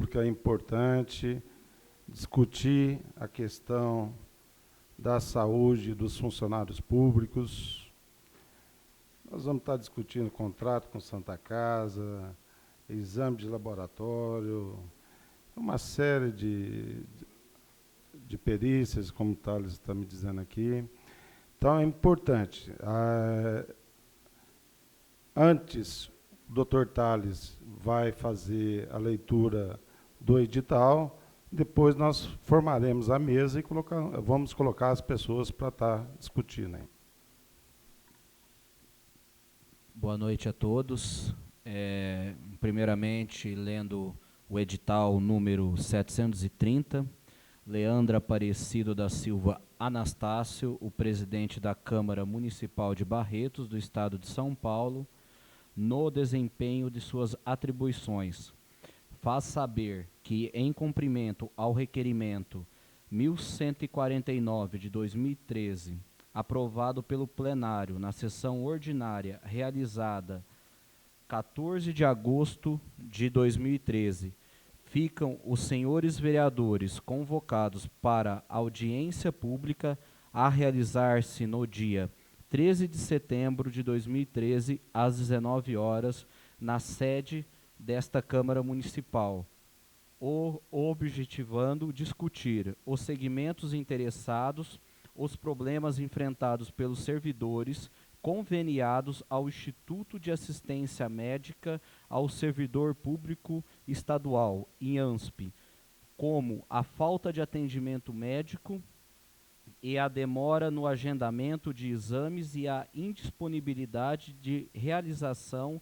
pública é importante discutir a questão da saúde dos funcionários públicos. Nós vamos estar discutindo contrato com Santa Casa, exame de laboratório, uma série de perícias, como o Thales está me dizendo aqui. Então, é importante. Antes, o doutor Thales vai fazer a leitura do edital, depois nós formaremos a mesa e vamos colocar as pessoas para estar discutindo. Boa noite a todos. Primeiramente, lendo o edital número 730, Leandra Aparecido da Silva Anastácio, o presidente da Câmara Municipal de Barretos, do Estado de São Paulo, no desempenho de suas atribuições. Faz saber que, em cumprimento ao requerimento 1149 de 2013, aprovado pelo plenário na sessão ordinária realizada 14 de agosto de 2013, ficam os senhores vereadores convocados para audiência pública a realizar-se no dia 13 de setembro de 2013, às 19 horas, na sede desta Câmara Municipal, objetivando discutir os segmentos interessados, os problemas enfrentados pelos servidores conveniados ao Instituto de Assistência Médica ao Servidor Público Estadual, IANSP, como a falta de atendimento médico e a demora no agendamento de exames e a indisponibilidade de realização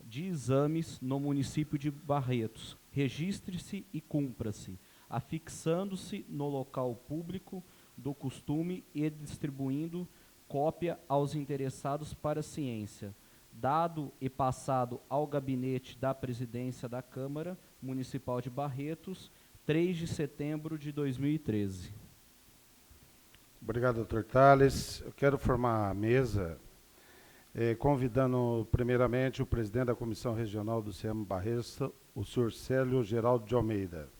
de exames no município de Barretos. Registre-se e cumpra-se, afixando-se no local público do costume e distribuindo cópia aos interessados para ciência, dado e passado ao gabinete da presidência da Câmara Municipal de Barretos, 3 de setembro de 2013. Obrigado, doutor Thales. Eu quero formar a mesa, convidando primeiramente o presidente da Comissão Regional do CEAMA Barretos, o senhor Célio Geraldo de Almeida.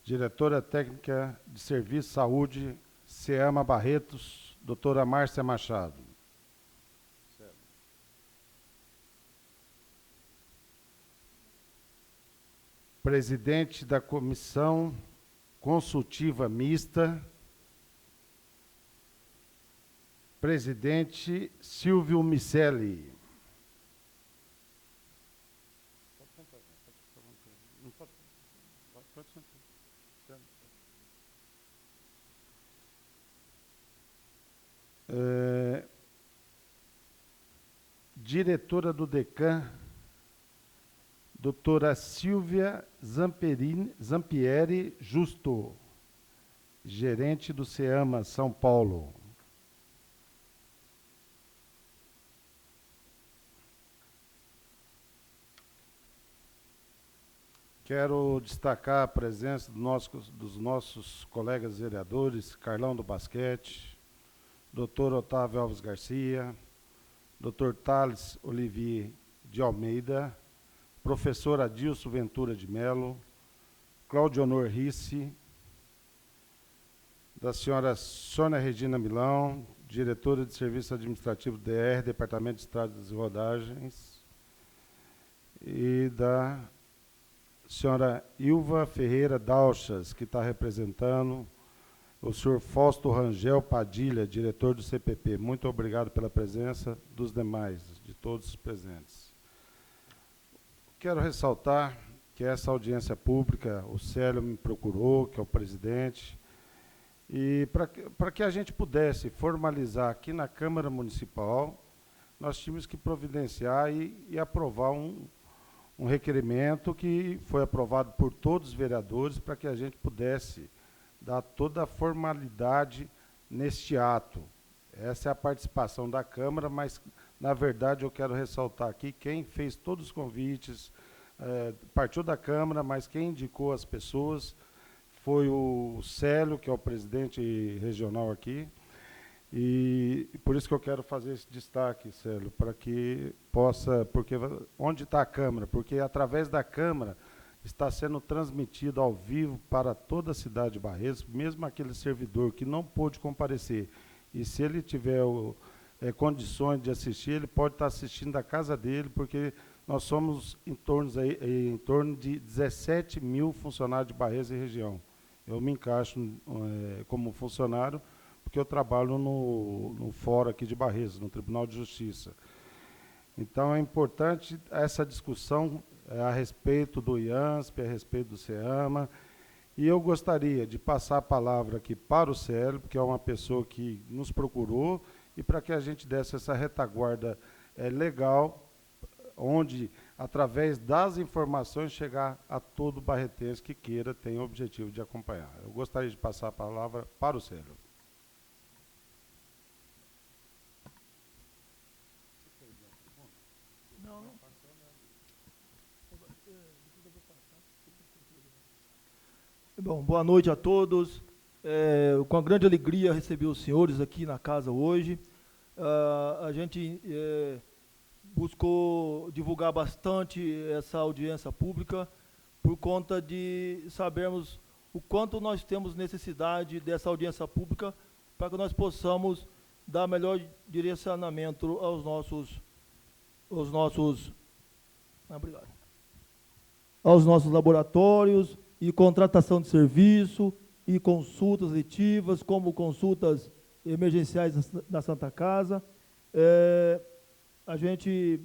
Diretora Técnica de Serviço de Saúde, CEAMA Barretos, doutora Márcia Machado. Presidente da Comissão Consultiva Mista, presidente Silvio Micelli. Diretora do DECAM, doutora Silvia Zampieri Justo, gerente do CEAMA São Paulo. Quero destacar a presença dos nossos colegas vereadores, Carlão do Basquete, doutor Otávio Alves Garcia, doutor Thales Olivier de Almeida, professor Adilson Ventura de Melo, Cláudio Honor Risse, da senhora Sônia Regina Milão, diretora de Serviço Administrativo DR, Departamento de Estradas e Rodagens, e da senhora Ilva Ferreira Dauchas, que está representando, o senhor Fausto Rangel Padilha, diretor do CPP. Muito obrigado pela presença dos demais, de todos os presentes. Quero ressaltar que essa audiência pública, o Célio me procurou, que é o presidente, e para que a gente pudesse formalizar aqui na Câmara Municipal, nós tínhamos que providenciar e aprovar um requerimento que foi aprovado por todos os vereadores para que a gente pudesse dar toda a formalidade neste ato. Essa é a participação da Câmara, mas, na verdade, eu quero ressaltar aqui quem fez todos os convites, partiu da Câmara, mas quem indicou as pessoas foi o Célio, que é o presidente regional aqui, E por isso que eu quero fazer esse destaque, Célio, para que possa, porque onde está a Câmara? Porque através da Câmara está sendo transmitido ao vivo para toda a cidade de Barretos, mesmo aquele servidor que não pôde comparecer. E se ele tiver condições de assistir, ele pode estar assistindo da casa dele, porque nós somos em torno de 17 mil funcionários de Barretos e região. Eu me encaixo como funcionário, porque eu trabalho no fórum aqui de Barretos, no Tribunal de Justiça. Então, é importante essa discussão a respeito do IANSP, a respeito do SEAMA, e eu gostaria de passar a palavra aqui para o Célio, que é uma pessoa que nos procurou, e para que a gente desse essa retaguarda legal, onde, através das informações, chegar a todo barretense que queira, tenha o objetivo de acompanhar. Eu gostaria de passar a palavra para o Célio. Bom, boa noite a todos. Com grande alegria recebi os senhores aqui na casa hoje. A gente buscou divulgar bastante essa audiência pública por conta de sabermos o quanto nós temos necessidade dessa audiência pública para que nós possamos dar melhor direcionamento aos nossos laboratórios e contratação de serviço e consultas letivas, como consultas emergenciais na Santa Casa. A gente,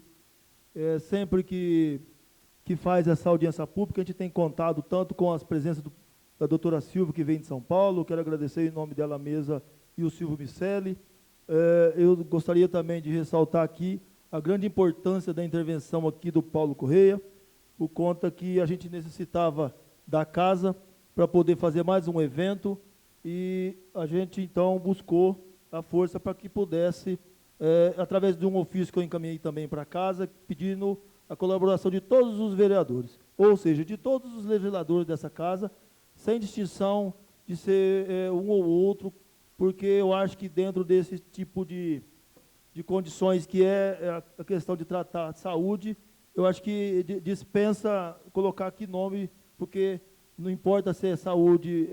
sempre que faz essa audiência pública, a gente tem contado tanto com as presenças da doutora Silvia, que vem de São Paulo, quero agradecer em nome dela a mesa, e o Silvio Miceli. Eu gostaria também de ressaltar aqui a grande importância da intervenção aqui do Paulo Correia, por conta que a gente necessitava da casa para poder fazer mais um evento, e a gente então buscou a força para que pudesse, através de um ofício que eu encaminhei também para casa, pedindo a colaboração de todos os vereadores, ou seja, de todos os legisladores dessa casa, sem distinção de ser um ou outro, porque eu acho que dentro desse tipo de condições que é a questão de tratar saúde, eu acho que dispensa colocar aqui nome, porque não importa se é saúde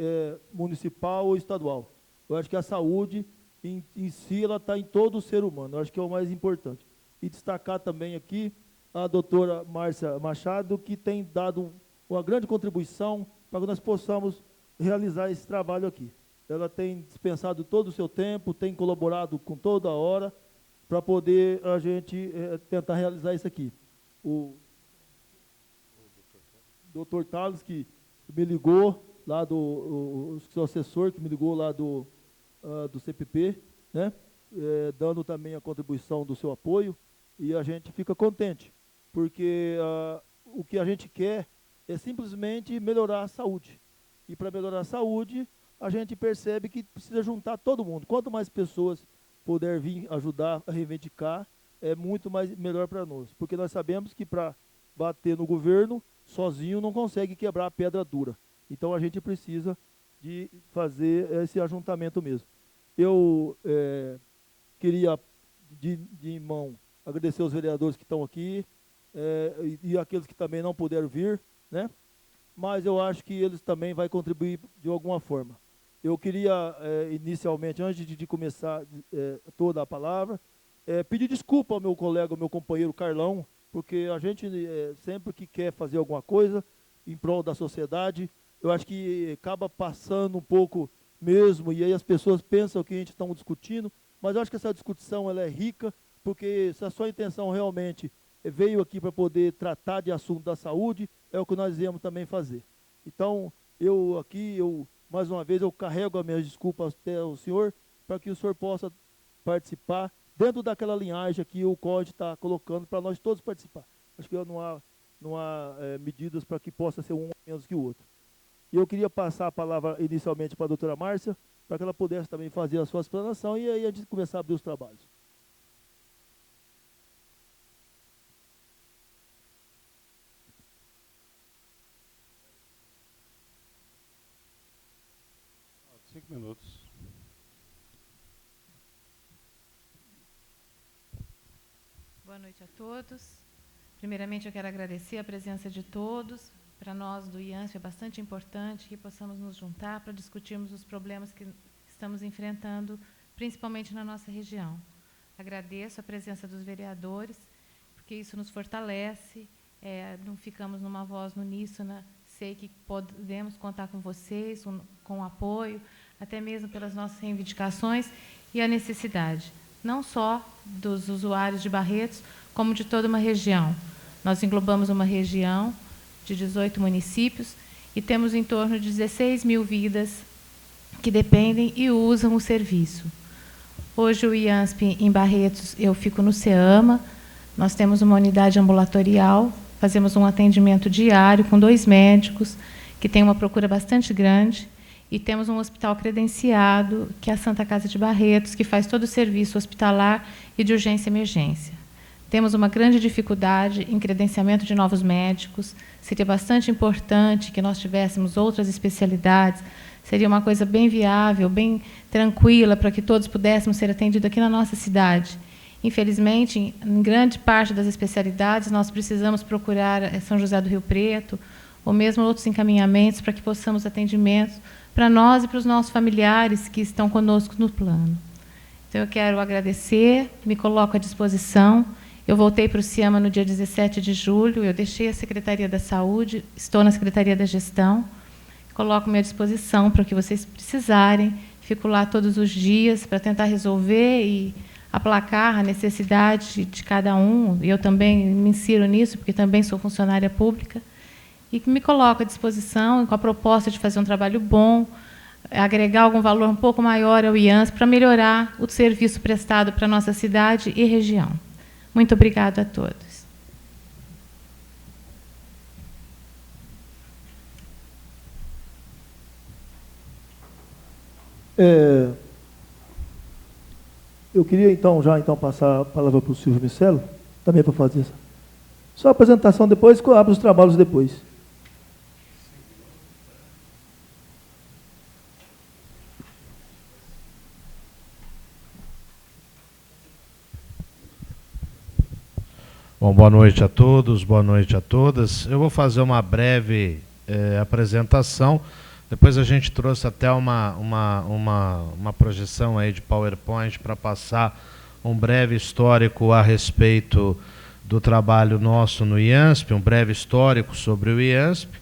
municipal ou estadual. Eu acho que a saúde em si, ela está em todo o ser humano. Eu acho que é o mais importante. E destacar também aqui a doutora Márcia Machado, que tem dado uma grande contribuição para que nós possamos realizar esse trabalho aqui. Ela tem dispensado todo o seu tempo, tem colaborado com toda a hora para poder a gente tentar realizar isso aqui. O doutor Thales, que me ligou lá o seu assessor, que me ligou lá do CPP, né? Dando também a contribuição do seu apoio, e a gente fica contente, porque o que a gente quer é simplesmente melhorar a saúde. E para melhorar a saúde, a gente percebe que precisa juntar todo mundo. Quanto mais pessoas puder vir ajudar a reivindicar, é muito mais melhor para nós. Porque nós sabemos que para bater no governo, sozinho não consegue quebrar a pedra dura. Então a gente precisa de fazer esse ajuntamento mesmo. Eu queria, de mão, agradecer aos vereadores que estão aqui e aqueles que também não puderam vir, né? Mas eu acho que eles também vão contribuir de alguma forma. Eu queria, inicialmente, antes de começar toda a palavra, pedir desculpa ao meu colega, ao meu companheiro Carlão, porque a gente sempre que quer fazer alguma coisa em prol da sociedade, eu acho que acaba passando um pouco mesmo, e aí as pessoas pensam que a gente está discutindo, mas eu acho que essa discussão ela é rica, porque se a sua intenção realmente veio aqui para poder tratar de assunto da saúde, é o que nós viemos também fazer. Então, mais uma vez, eu carrego as minhas desculpas até o senhor, para que o senhor possa participar dentro daquela linhagem que o COD está colocando para nós todos participar. Acho que não há medidas para que possa ser um menos que o outro. E eu queria passar a palavra inicialmente para a doutora Márcia, para que ela pudesse também fazer a sua explanação e aí a gente começar a abrir os trabalhos. Cinco minutos. Boa noite a todos. Primeiramente, eu quero agradecer a presença de todos. Para nós do IANSP é bastante importante que possamos nos juntar para discutirmos os problemas que estamos enfrentando, principalmente na nossa região. Agradeço a presença dos vereadores, porque isso nos fortalece, não ficamos numa voz uníssona. Sei que podemos contar com vocês, com o apoio, até mesmo pelas nossas reivindicações e a necessidade, não só dos usuários de Barretos, como de toda uma região. Nós englobamos uma região de 18 municípios e temos em torno de 16 mil vidas que dependem e usam o serviço. Hoje, o IANSP em Barretos, eu fico no CEAMA, nós temos uma unidade ambulatorial, fazemos um atendimento diário com 2 médicos, que tem uma procura bastante grande, e temos um hospital credenciado, que é a Santa Casa de Barretos, que faz todo o serviço hospitalar e de urgência e emergência. Temos uma grande dificuldade em credenciamento de novos médicos, seria bastante importante que nós tivéssemos outras especialidades, seria uma coisa bem viável, bem tranquila, para que todos pudéssemos ser atendidos aqui na nossa cidade. Infelizmente, em grande parte das especialidades, nós precisamos procurar São José do Rio Preto, ou mesmo outros encaminhamentos, para que possamos atendimento para nós e para os nossos familiares que estão conosco no plano. Então, eu quero agradecer, me coloco à disposição. Eu voltei para o CIAMA no dia 17 de julho, eu deixei a Secretaria da Saúde, estou na Secretaria da Gestão, coloco-me à disposição para o que vocês precisarem, fico lá todos os dias para tentar resolver e aplacar a necessidade de cada um, e eu também me insiro nisso, porque também sou funcionária pública, e me coloco à disposição com a proposta de fazer um trabalho bom, agregar algum valor um pouco maior ao IANSP para melhorar o serviço prestado para a nossa cidade e região. Muito obrigada a todos. Eu queria, então, passar a palavra para o Silvio Micelo, também para fazer essa. Só a apresentação depois, que eu abro os trabalhos depois. Bom, boa noite a todos, boa noite a todas. Eu vou fazer uma breve apresentação. Depois a gente trouxe até uma projeção aí de PowerPoint para passar um breve histórico a respeito do trabalho nosso no IANSP, um breve histórico sobre o IANSP.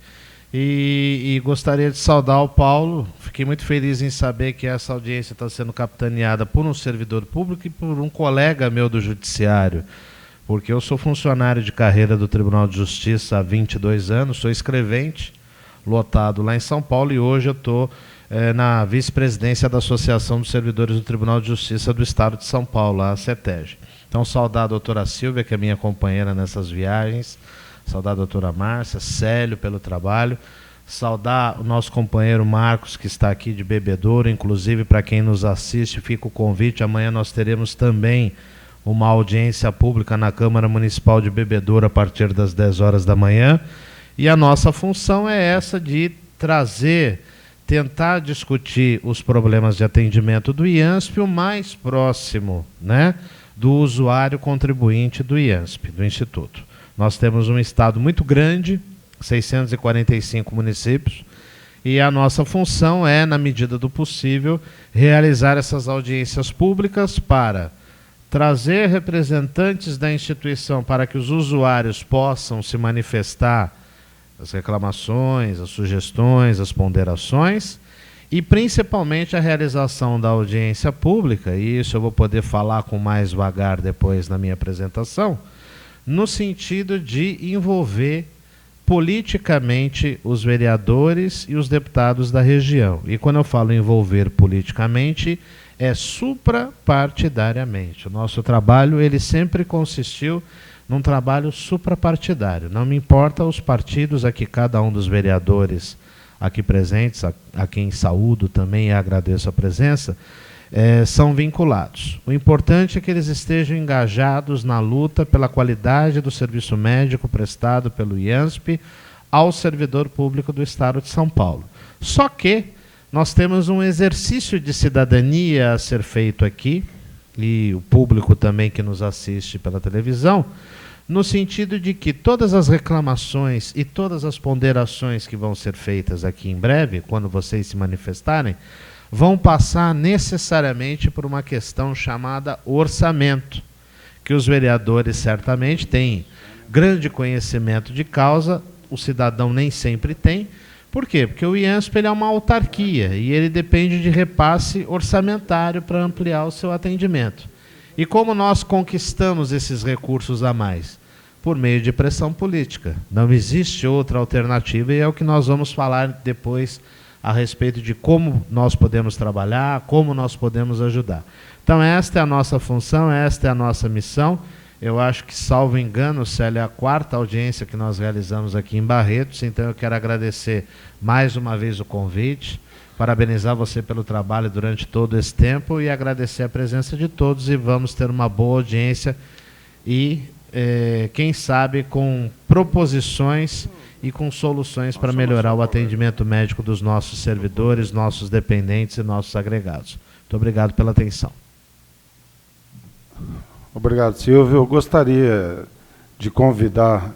E gostaria de saudar o Paulo. Fiquei muito feliz em saber que essa audiência está sendo capitaneada por um servidor público e por um colega meu do Judiciário, porque eu sou funcionário de carreira do Tribunal de Justiça há 22 anos, sou escrevente, lotado lá em São Paulo, e hoje eu estou na vice-presidência da Associação dos Servidores do Tribunal de Justiça do Estado de São Paulo, a CETEG. Então, saudar a doutora Silvia, que é minha companheira nessas viagens, saudar a doutora Márcia, Célio pelo trabalho, saudar o nosso companheiro Marcos, que está aqui de Bebedouro, inclusive para quem nos assiste, fica o convite, amanhã nós teremos também uma audiência pública na Câmara Municipal de Bebedouro a partir das 10 horas da manhã. E a nossa função é essa de tentar discutir os problemas de atendimento do IANSP o mais próximo, né, do usuário contribuinte do IANSP, do Instituto. Nós temos um estado muito grande, 645 municípios, e a nossa função é, na medida do possível, realizar essas audiências públicas para trazer representantes da instituição para que os usuários possam se manifestar as reclamações, as sugestões, as ponderações, e principalmente a realização da audiência pública, e isso eu vou poder falar com mais vagar depois na minha apresentação, no sentido de envolver politicamente os vereadores e os deputados da região. E quando eu falo envolver politicamente, é suprapartidariamente. O nosso trabalho, ele sempre consistiu num trabalho suprapartidário. Não me importa os partidos a que cada um dos vereadores aqui presentes, a quem saúdo também e agradeço a presença, são vinculados. O importante é que eles estejam engajados na luta pela qualidade do serviço médico prestado pelo IANSP ao servidor público do Estado de São Paulo. Só que nós temos um exercício de cidadania a ser feito aqui, e o público também que nos assiste pela televisão, no sentido de que todas as reclamações e todas as ponderações que vão ser feitas aqui em breve, quando vocês se manifestarem, vão passar necessariamente por uma questão chamada orçamento, que os vereadores certamente têm grande conhecimento de causa, o cidadão nem sempre tem. Por quê? Porque o IANSP ele é uma autarquia e ele depende de repasse orçamentário para ampliar o seu atendimento. E como nós conquistamos esses recursos a mais? Por meio de pressão política. Não existe outra alternativa e é o que nós vamos falar depois a respeito de como nós podemos trabalhar, como nós podemos ajudar. Então esta é a nossa função, esta é a nossa missão. Eu acho que, salvo engano, Célia, é a 4ª audiência que nós realizamos aqui em Barretos, então eu quero agradecer mais uma vez o convite, parabenizar você pelo trabalho durante todo esse tempo e agradecer a presença de todos, e vamos ter uma boa audiência e, quem sabe, com proposições e com soluções para melhorar o atendimento médico dos nossos servidores, nossos dependentes e nossos agregados. Muito obrigado pela atenção. Obrigado, Silvio. Eu gostaria de convidar,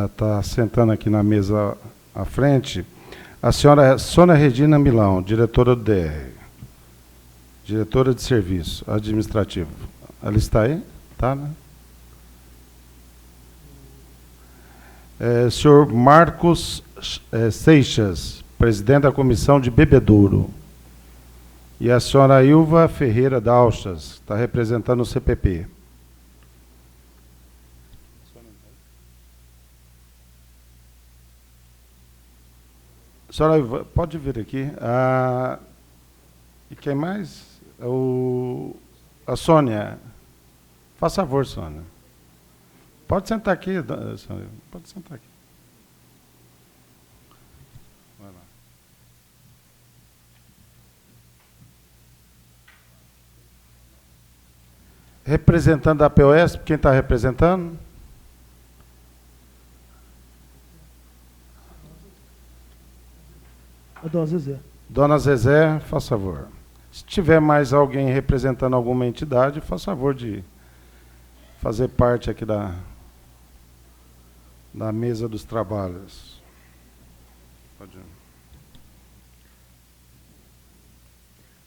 está sentando aqui na mesa à frente, a senhora Sônia Regina Milão, diretora do DR, diretora de serviço administrativo. Ela está aí? Está, né? Senhor Marcos Seixas, presidente da Comissão de Bebedouro. E a senhora Ilva Ferreira Dalchas, está representando o CPP. Senhora Ilva, pode vir aqui. E quem mais? A Sônia. Faça favor, Sônia. Pode sentar aqui, Sônia. Pode sentar aqui. Vai lá. Representando a POS, quem está representando? A dona Zezé. Dona Zezé, faça favor. Se tiver mais alguém representando alguma entidade, faça favor de fazer parte aqui da mesa dos trabalhos. Pode ir.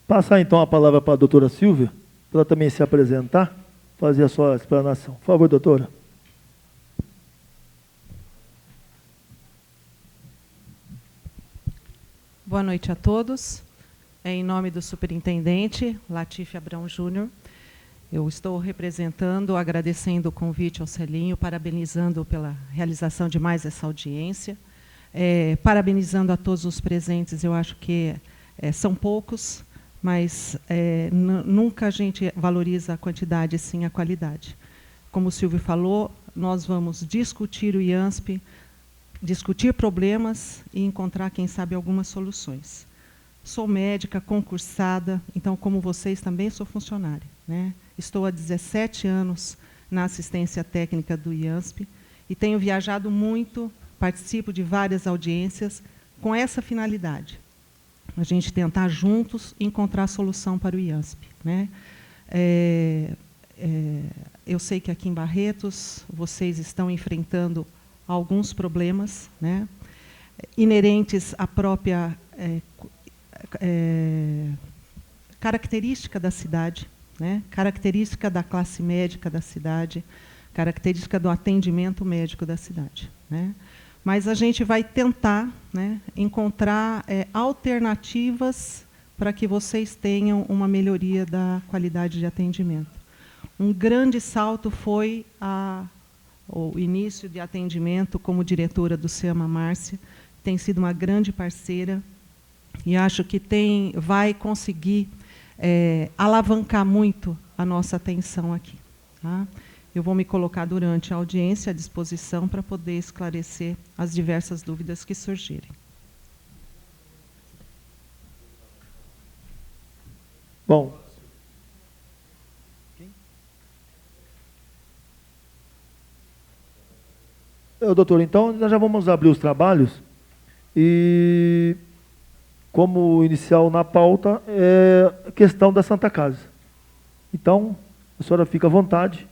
Passar então a palavra para a doutora Silvia, para ela também se apresentar, fazer a sua explanação. Por favor, doutora. Boa noite a todos. Em nome do superintendente Latif Abrão Júnior, eu estou representando, agradecendo o convite ao Celinho, parabenizando pela realização de mais essa audiência, parabenizando a todos os presentes. Eu acho que são poucos, mas nunca a gente valoriza a quantidade, sim a qualidade. Como o Silvio falou, nós vamos discutir o IANSP, discutir problemas e encontrar, quem sabe, algumas soluções. Sou médica, concursada, então, como vocês, também sou funcionária, né? Estou há 17 anos na assistência técnica do IANSP e tenho viajado muito, participo de várias audiências com essa finalidade, a gente tentar juntos encontrar solução para o IANSP, né? Eu sei que aqui em Barretos vocês estão enfrentando alguns problemas, né, inerentes à própria característica da cidade, né, característica da classe médica da cidade, característica do atendimento médico da cidade, né. Mas a gente vai tentar, né, encontrar alternativas para que vocês tenham uma melhoria da qualidade de atendimento. Um grande salto foi o início de atendimento como diretora do SEAMA Márcia, tem sido uma grande parceira e acho que vai conseguir alavancar muito a nossa atenção aqui. Tá? Eu vou me colocar durante a audiência à disposição para poder esclarecer as diversas dúvidas que surgirem. Bom. Doutor, então nós já vamos abrir os trabalhos e, como inicial na pauta, é a questão da Santa Casa. Então, a senhora fica à vontade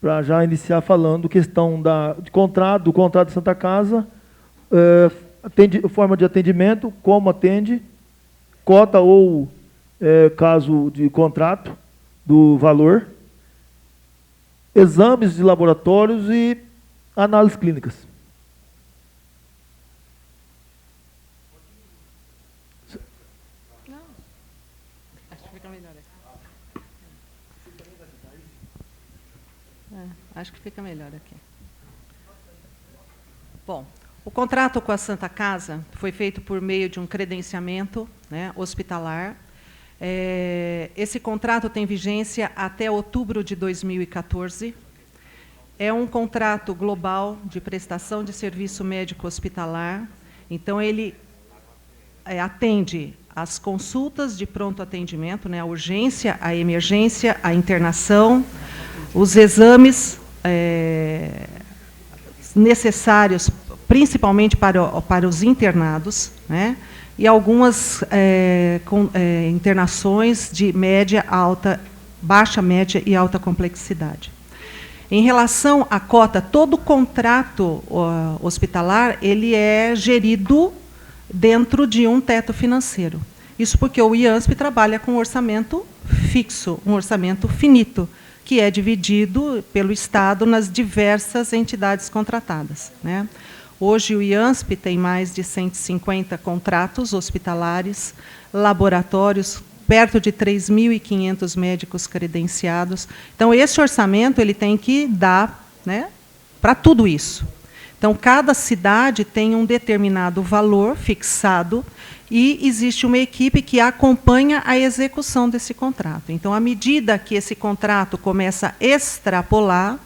para já iniciar falando questão do contrato de Santa Casa, forma de atendimento, como atende, cota ou caso de contrato, do valor, exames de laboratórios e análises clínicas. Não, acho que fica melhor aqui. Acho que fica melhor aqui. Bom, o contrato com a Santa Casa foi feito por meio de um credenciamento, né, hospitalar. Esse contrato tem vigência até outubro de 2014. É um contrato global de prestação de serviço médico hospitalar. Então, ele atende às consultas de pronto atendimento, né, a urgência, a emergência, a internação, os exames necessários, principalmente para os internados, né, e algumas internações de média, alta, baixa, média e alta complexidade. Em relação à cota, todo contrato hospitalar ele é gerido dentro de um teto financeiro. Isso porque o IANSP trabalha com um orçamento fixo, um orçamento finito, que é dividido pelo Estado nas diversas entidades contratadas, né? Hoje, o IANSP tem mais de 150 contratos hospitalares, laboratórios, perto de 3.500 médicos credenciados. Então, esse orçamento ele tem que dar, né, para tudo isso. Então, cada cidade tem um determinado valor fixado e existe uma equipe que acompanha a execução desse contrato. Então, à medida que esse contrato começa a extrapolar,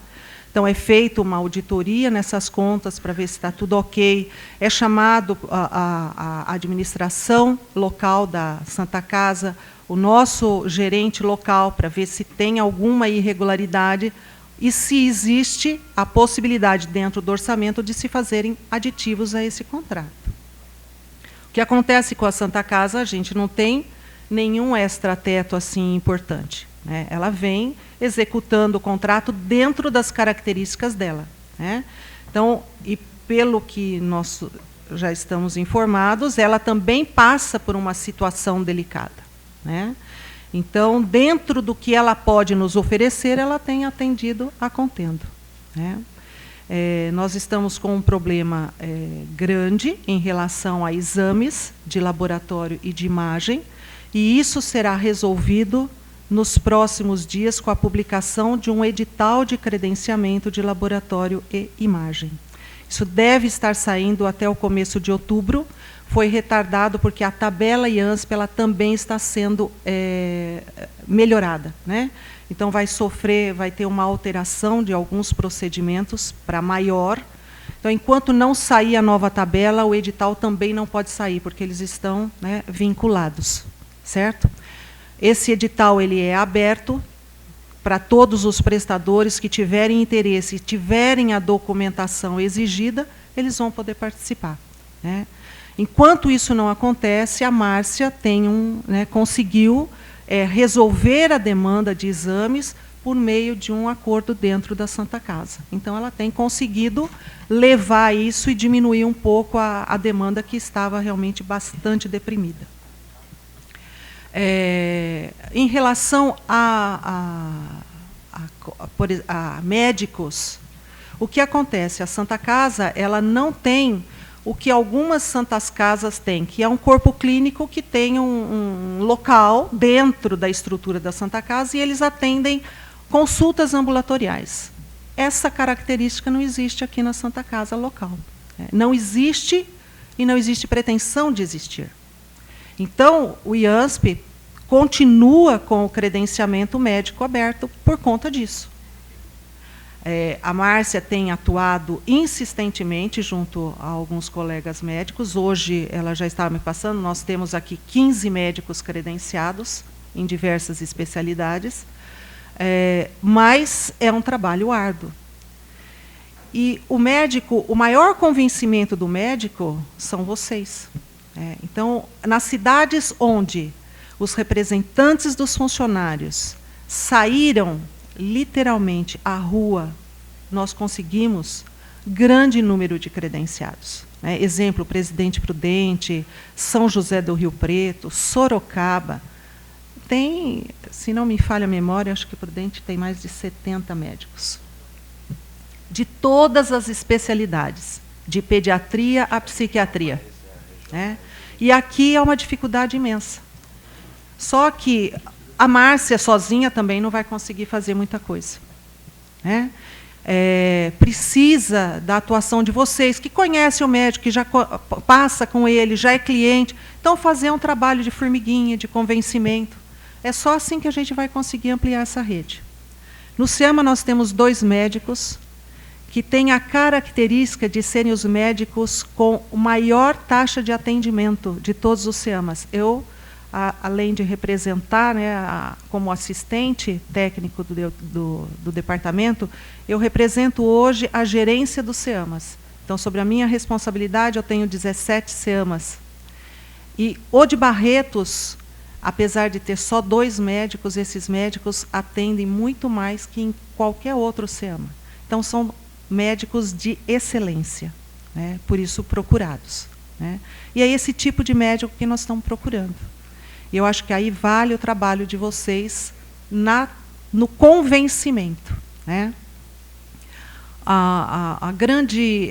então, é feita uma auditoria nessas contas para ver se está tudo ok. É chamado a administração local da Santa Casa, o nosso gerente local, para ver se tem alguma irregularidade e se existe a possibilidade, dentro do orçamento, de se fazerem aditivos a esse contrato. O que acontece com a Santa Casa, a gente não tem nenhum extrateto assim importante, né? Ela vem executando o contrato dentro das características dela, né? Então, e pelo que nós já estamos informados, ela também passa por uma situação delicada, né? Então, dentro do que ela pode nos oferecer, ela tem atendido a contento, né? Nós estamos com um problema grande em relação a exames de laboratório e de imagem, e isso será resolvido nos próximos dias com a publicação de um edital de credenciamento de laboratório e imagem. Isso deve estar saindo até o começo de outubro. Foi retardado porque a tabela IANSP ela também está sendo melhorada, né? Então vai ter uma alteração de alguns procedimentos para maior. Então, enquanto não sair a nova tabela, o edital também não pode sair, porque eles estão, né, vinculados, certo? Esse edital ele é aberto para todos os prestadores que tiverem interesse e tiverem a documentação exigida, eles vão poder participar, né? Enquanto isso não acontece, a Márcia conseguiu resolver a demanda de exames por meio de um acordo dentro da Santa Casa. Então, ela tem conseguido levar isso e diminuir um pouco a demanda que estava realmente bastante deprimida. Em relação a médicos, o que acontece? A Santa Casa ela não tem o que algumas santas casas têm, que é um corpo clínico que tem um local dentro da estrutura da Santa Casa e eles atendem consultas ambulatoriais. Essa característica não existe aqui na Santa Casa local. Não existe e não existe pretensão de existir. Então, o IANSP continua com o credenciamento médico aberto por conta disso. A Márcia tem atuado insistentemente junto a alguns colegas médicos. Hoje, ela já estava me passando, nós temos aqui 15 médicos credenciados em diversas especialidades, mas é um trabalho árduo. E o médico, o maior convencimento do médico são vocês. Então, nas cidades onde os representantes dos funcionários saíram literalmente a rua, nós conseguimos grande número de credenciados. Né? Exemplo, Presidente Prudente, São José do Rio Preto, Sorocaba. Tem, se não me falha a memória, acho que Prudente tem mais de 70 médicos. De todas as especialidades, de pediatria a psiquiatria. Né? E aqui é uma dificuldade imensa. Só que a Márcia sozinha também não vai conseguir fazer muita coisa. Né? Precisa da atuação de vocês, que conhecem o médico, que já passa com ele, já é cliente. Então, fazer um trabalho de formiguinha, de convencimento. É só assim que a gente vai conseguir ampliar essa rede. No SEAMA, nós temos 2 médicos que têm a característica de serem os médicos com maior taxa de atendimento de todos os SEAMAs. Eu, além de representar, né, como assistente técnico do departamento, eu represento hoje a gerência dos SEAMAs. Então, sobre a minha responsabilidade, eu tenho 17 SEAMAs. E o de Barretos, apesar de ter só 2 médicos, esses médicos atendem muito mais que em qualquer outro SEAMA. Então, são médicos de excelência, né, por isso procurados. Né. E é esse tipo de médico que nós estamos procurando. E eu acho que aí vale o trabalho de vocês no convencimento. Né. A grande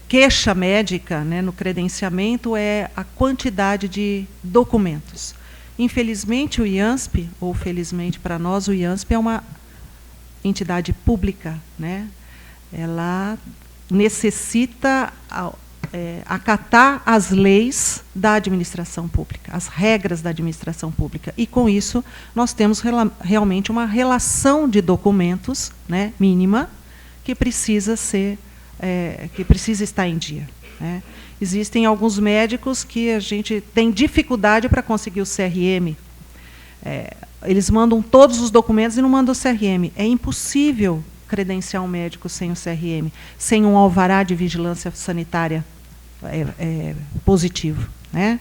queixa médica, né, no credenciamento é a quantidade de documentos. Infelizmente, o IANSP, ou felizmente para nós, o IANSP é uma entidade pública. Né? Ela necessita acatar as leis da administração pública, as regras da administração pública. E, com isso, nós temos realmente uma relação de documentos, né, mínima, que precisa estar em dia. Né? Existem alguns médicos que a gente tem dificuldade para conseguir o CRM. Eles mandam todos os documentos e não mandam o CRM. É impossível credenciar um médico sem o CRM, sem um alvará de vigilância sanitária positivo. Né?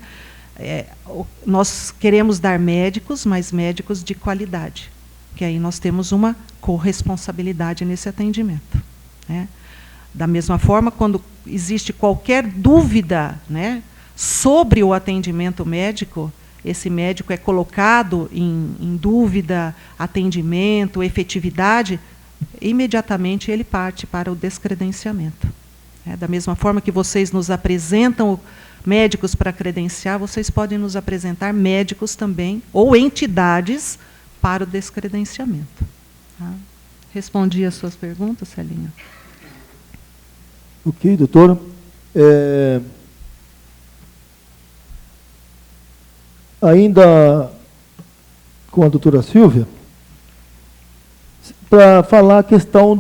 Nós queremos dar médicos, mas médicos de qualidade, que aí nós temos uma corresponsabilidade nesse atendimento. Né? Da mesma forma, quando existe qualquer dúvida, né, sobre o atendimento médico, esse médico é colocado em dúvida, atendimento, efetividade, imediatamente ele parte para o descredenciamento. Da mesma forma que vocês nos apresentam médicos para credenciar, vocês podem nos apresentar médicos também, ou entidades, para o descredenciamento. Tá? Respondi as suas perguntas, Celinha? Ok, doutora. Ainda com a doutora Silvia, para falar a questão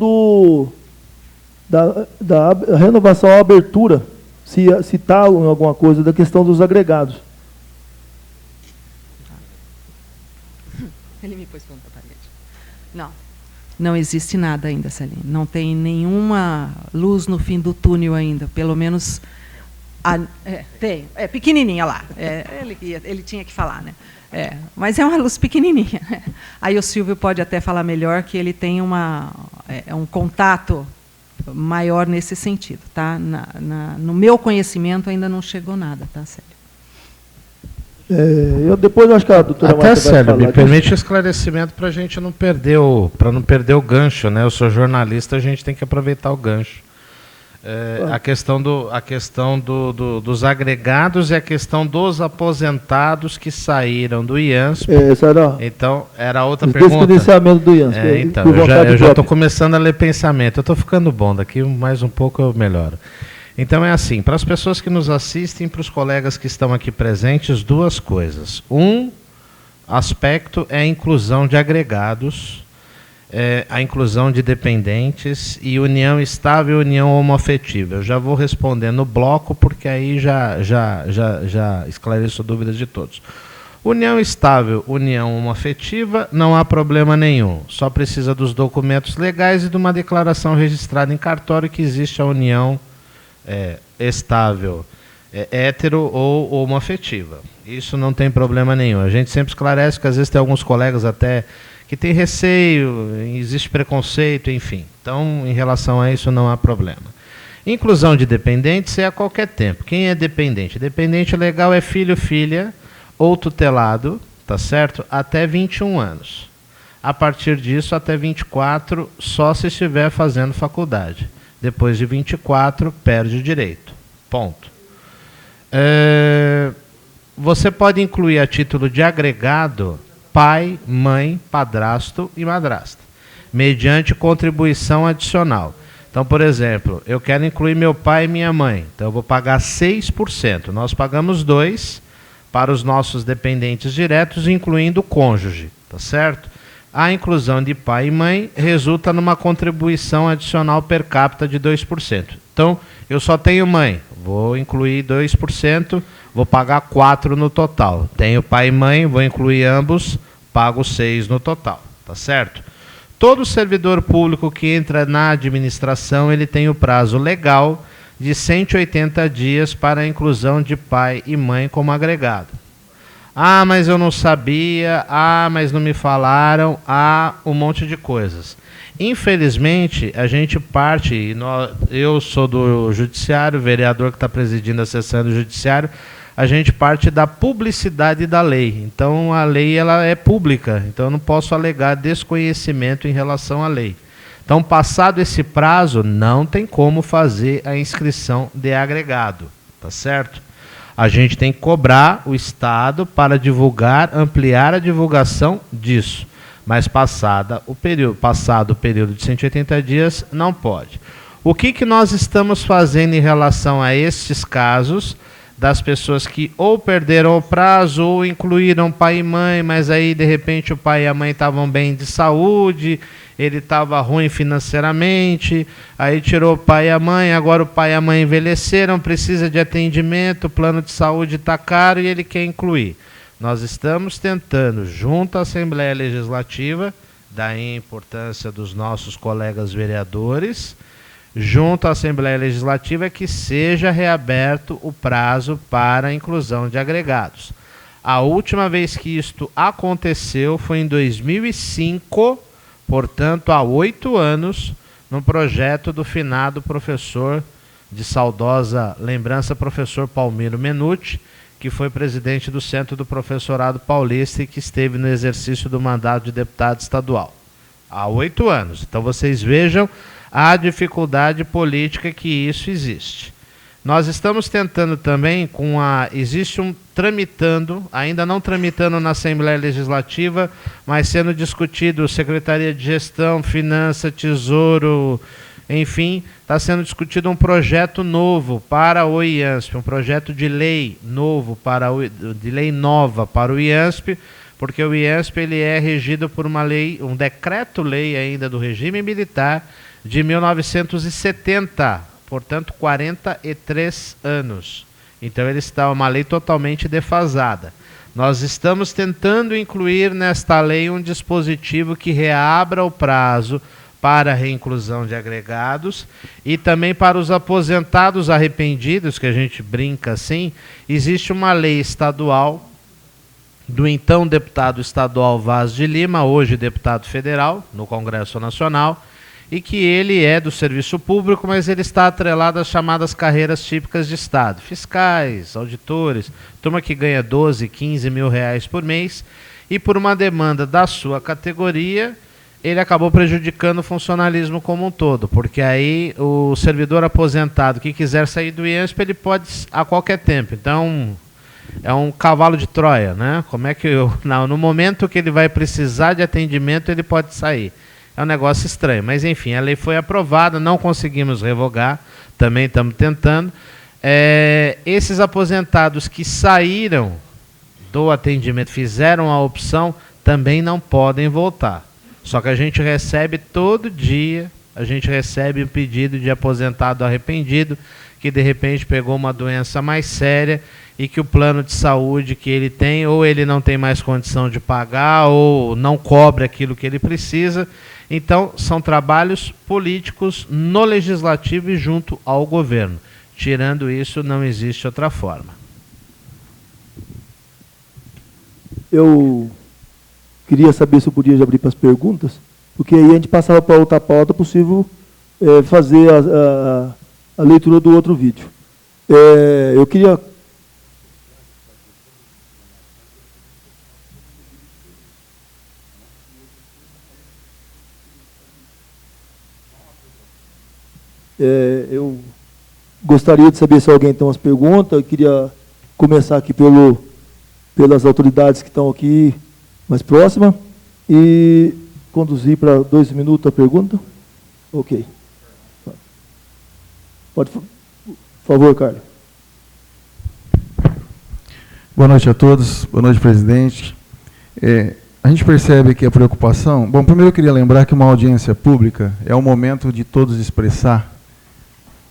da renovação, a abertura, se está em alguma coisa da questão dos agregados. Ele me pôs contra a parede. Não. Não existe nada ainda, Celine. Não tem nenhuma luz no fim do túnel ainda. Pelo menos tem. É pequenininha lá. Ele tinha que falar, né? Mas é uma luz pequenininha. Aí o Silvio pode até falar melhor, que ele tem um contato maior nesse sentido. Tá? No meu conhecimento ainda não chegou nada, tá, Célio? Depois eu acho que a doutora Até, Célio, me permite esclarecimento para a gente não perder o gancho, né? Eu sou jornalista, a gente tem que aproveitar o gancho. A questão dos agregados e a questão dos aposentados que saíram do IANSP. Então, era outra pergunta. Descredenciamento do IANSP. Então, eu já estou começando a ler pensamento. Eu estou ficando bom, daqui mais um pouco eu melhoro. Então, é assim, para as pessoas que nos assistem, para os colegas que estão aqui presentes, 2 coisas. Um aspecto é a inclusão de agregados, a inclusão de dependentes e união estável e união homoafetiva. Eu já vou responder no bloco, porque aí já esclareço dúvidas de todos. União estável, união homoafetiva, não há problema nenhum. Só precisa dos documentos legais e de uma declaração registrada em cartório que existe a união estável, hétero ou homoafetiva. Isso não tem problema nenhum. A gente sempre esclarece que às vezes tem alguns colegas até que tem receio, existe preconceito, enfim. Então, em relação a isso, não há problema. Inclusão de dependentes é a qualquer tempo. Quem é dependente? Dependente legal é filho, filha ou tutelado, tá certo? Até 21 anos. A partir disso, até 24, só se estiver fazendo faculdade. Depois de 24, perde o direito. Ponto. Você pode incluir a título de agregado pai, mãe, padrasto e madrasta, mediante contribuição adicional. Então, por exemplo, eu quero incluir meu pai e minha mãe. Então, eu vou pagar 6%. Nós pagamos 2% para os nossos dependentes diretos, incluindo o cônjuge. Tá certo? A inclusão de pai e mãe resulta numa contribuição adicional per capita de 2%. Então, eu só tenho mãe. Vou incluir 2%, vou pagar 4% no total. Tenho pai e mãe, vou incluir ambos, pago 6% no total. Tá certo? Todo servidor público que entra na administração, ele tem o prazo legal de 180 dias para a inclusão de pai e mãe como agregado. Ah, mas eu não sabia, mas não me falaram, um monte de coisas. Infelizmente, a gente parte, eu sou do Judiciário, o vereador que está presidindo a sessão do Judiciário, a gente parte da publicidade da lei. Então, a lei ela é pública, então eu não posso alegar desconhecimento em relação à lei. Então, passado esse prazo, não tem como fazer a inscrição de agregado, tá certo? A gente tem que cobrar o Estado para divulgar, ampliar a divulgação disso. Mas passado o período de 180 dias, não pode. O que nós estamos fazendo em relação a estes casos das pessoas que ou perderam o prazo ou incluíram pai e mãe, mas aí de repente o pai e a mãe estavam bem de saúde, ele estava ruim financeiramente, aí tirou o pai e a mãe, agora o pai e a mãe envelheceram, precisa de atendimento, o plano de saúde está caro e ele quer incluir. Nós estamos tentando, junto à Assembleia Legislativa, daí a importância dos nossos colegas vereadores, junto à Assembleia Legislativa, que seja reaberto o prazo para a inclusão de agregados. A última vez que isto aconteceu foi em 2005, portanto, há 8 anos, no projeto do finado professor, de saudosa lembrança, professor Palmiro Menuti, que foi presidente do Centro do Professorado Paulista e que esteve no exercício do mandato de deputado estadual. Há 8 anos. Então, vocês vejam a dificuldade política que isso existe. Nós estamos tentando também ainda não tramitando na Assembleia Legislativa, mas sendo discutido Secretaria de Gestão, Finança, Tesouro, enfim, está sendo discutido um projeto novo para o IANSP, um projeto de lei novo de lei nova para o IANSP, porque o IANSP ele é regido por uma lei, um decreto-lei ainda do regime militar de 1970, portanto 43 anos. Então ele está uma lei totalmente defasada. Nós estamos tentando incluir nesta lei um dispositivo que reabra o prazo para a reinclusão de agregados e também para os aposentados arrependidos, que a gente brinca assim. Existe uma lei estadual do então deputado estadual Vaz de Lima, hoje deputado federal no Congresso Nacional, e que ele é do serviço público, mas ele está atrelado às chamadas carreiras típicas de Estado, fiscais, auditores, turma que ganha 12, 15 mil reais por mês, e por uma demanda da sua categoria, ele acabou prejudicando o funcionalismo como um todo, porque aí o servidor aposentado que quiser sair do IANSP, ele pode a qualquer tempo. Então, é um cavalo de Troia, né? Como é que no momento que ele vai precisar de atendimento, ele pode sair. É um negócio estranho, mas enfim, a lei foi aprovada, não conseguimos revogar, também estamos tentando. Esses aposentados que saíram do atendimento, fizeram a opção, também não podem voltar. Só que a gente recebe todo dia, um pedido de aposentado arrependido, que de repente pegou uma doença mais séria e que o plano de saúde que ele tem, ou ele não tem mais condição de pagar, ou não cobre aquilo que ele precisa. Então, são trabalhos políticos no Legislativo e junto ao governo. Tirando isso, não existe outra forma. Eu queria saber se eu podia já abrir para as perguntas, porque aí a gente passava para outra pauta possível fazer a leitura do outro vídeo. Eu queria... eu gostaria de saber se alguém tem umas perguntas. Eu queria começar aqui pelas autoridades que estão aqui mais próximas e conduzir para 2 minutos a pergunta. Ok. Pode, por favor, Carlos. Boa noite a todos. Boa noite, presidente. A gente percebe que a preocupação... Bom, primeiro eu queria lembrar que uma audiência pública é o momento de todos expressar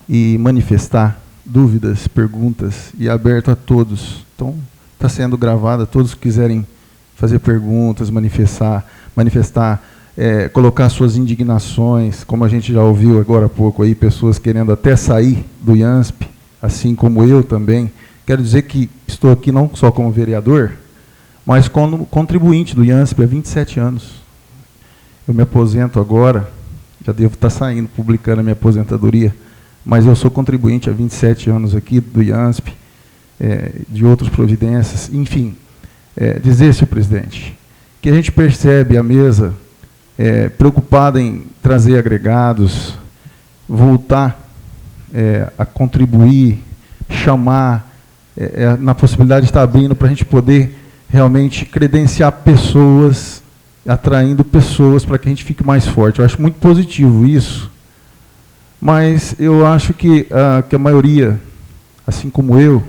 e manifestar dúvidas, perguntas, e aberto a todos. Então, está sendo gravada, todos que quiserem fazer perguntas, manifestar, colocar suas indignações, como a gente já ouviu agora há pouco aí, pessoas querendo até sair do IANSP, assim como eu também. Quero dizer que estou aqui não só como vereador, mas como contribuinte do IANSP há 27 anos. Eu me aposento agora, já devo estar saindo, publicando a minha aposentadoria, mas eu sou contribuinte há 27 anos aqui do IANSP, de outras providências, enfim. Dizer, senhor presidente, que a gente percebe a mesa preocupada em trazer agregados, voltar a contribuir, chamar, na possibilidade de estar abrindo para a gente poder realmente credenciar pessoas, atraindo pessoas para que a gente fique mais forte. Eu acho muito positivo isso, mas eu acho que a maioria, assim como eu,